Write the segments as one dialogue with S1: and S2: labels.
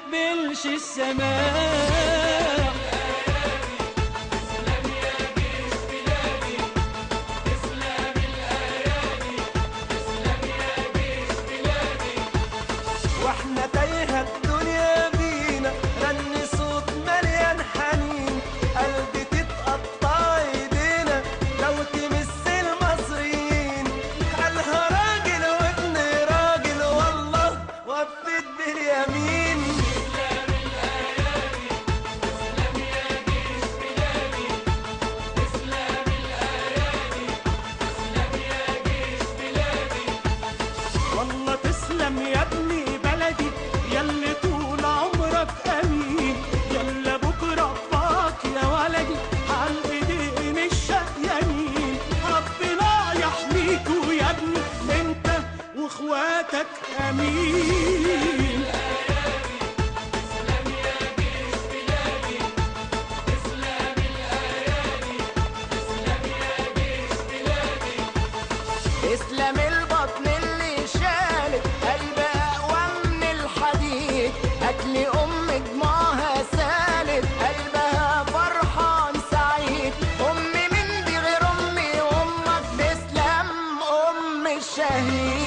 S1: يقبلش السماء.
S2: واحنا تايهة الدنيا بينا، رن صوت مليان حنين، قلبي تتقطع ايدينا لو تمس المصريين. قالها راجل وابن راجل والله وفت باليمين. والله تسلم يا ابني بلدي، ياللي طول عمرك امين، يلا بكره باك يا ولدي عالايدين الشقيانين. ربنا يحميكوا يا ابني انت واخواتك امين. اسلام البطن اللي شالت قلب اقوى من الحديد، اكل ام دموعها سالت قلبها فرحان سعيد. امي من دي غير امي وامك تسلم ام الشهيد.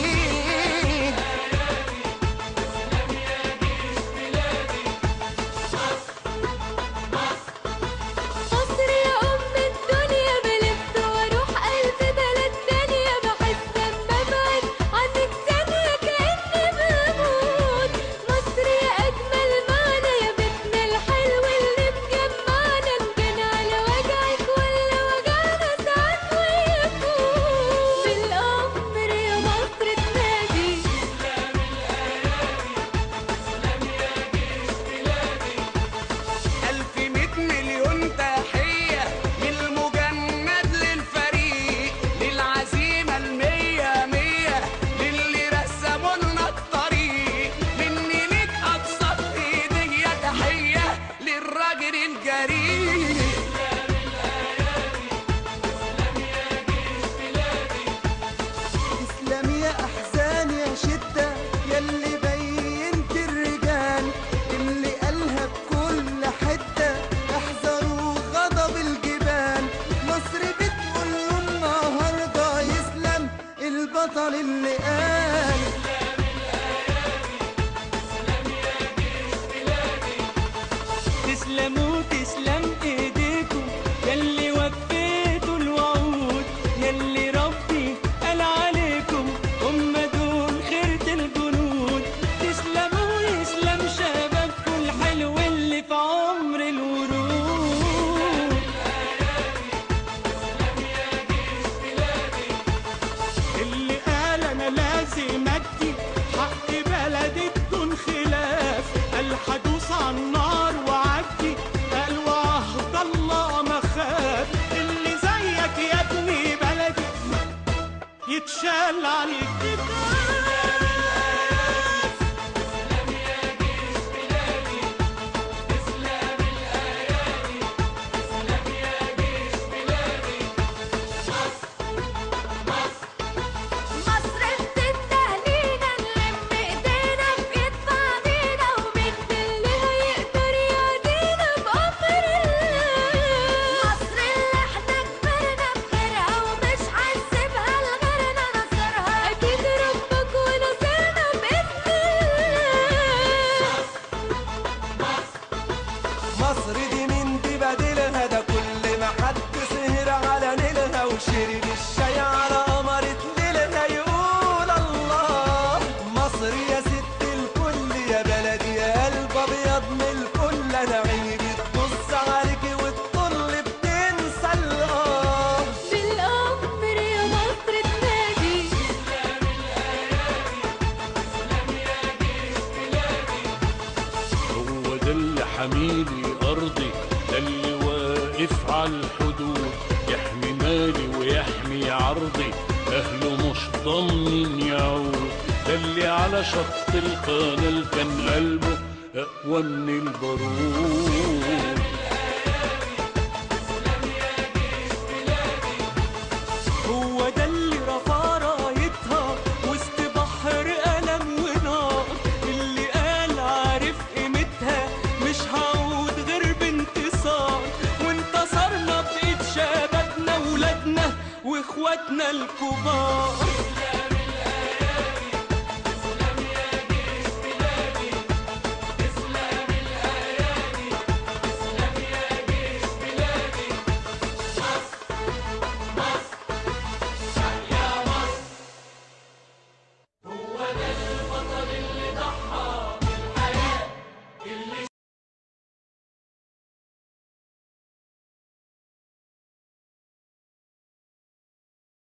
S3: مصر يا أم الدنيا، بلف وأروح ألف بلد تانية، بحس لما أبعد عنك ثانية كأني بموت. مصر يا أجمل معنى، يا بيتنا الحلو اللي مجمعنا، إن كان على وجعك ولا وجعنا ساعات ويفوت. بالأمر يا مصر تنادي،
S2: ألف مية مليون تحية للمجند للفريق، للعزيمة المية مية للي رسموا لنا الطريق. مني ليك أبسط هدية تحية للراجل الجريء. تسلم يا أحزان يا شدة، ياللي بينت الرجال، اللي قالها بكل حتة احذروا غضب الجبال. مصر بتقول له النهارده يسلم البطل اللي قال.
S1: تسلموا تسلم ايديكم ياللي وفيتوا الوعود، ياللي ربي قال عليكم هم دول خيرة الجنود. تسلموا يسلم شبابكم الحلو اللي في عمر الورود. اللي قال انا لازم ادي حق بلدي بدون خلاف، قال هدوس على النار وعدي، قال وعهد الله ما خاف. اللي زيك يا ابني بلدي يتشال على الكتاف.
S3: مصر بتستهلينا، نلم ايدينا في ايد بعضينا، ومين اللي هيقدر يعدينا بأمر الله. مصر اللي احنا كبرنا بخيرها ومش هنسيبها لغيرنا نصرها، اكيد ربك ونصرنا بإذن الله.
S2: مصر دي مين دي بديلها، ده كل ما حد سهر على نيلها وشرب الشاي على قمرة ليلها يقول الله. مصر يا ست الكل يا بلدي يا قلب ابيض من الكل، انا عيني بتبص عليكي والطل بتنسى الله.
S3: بالأمر يا مصر تنادي،
S4: هو ده اللي حميلي أرضي، ده اللي واقف على الحدود، يحمي مالي ويحمي عرضي، أهله مش ضامنين يعود. ده اللي على شط القناة كان قلبه أقوى من البارود.
S1: هو ده اللي رفع رايتها وسط بحر ألم ونار، اللي قال عارف قيمتها الكبار.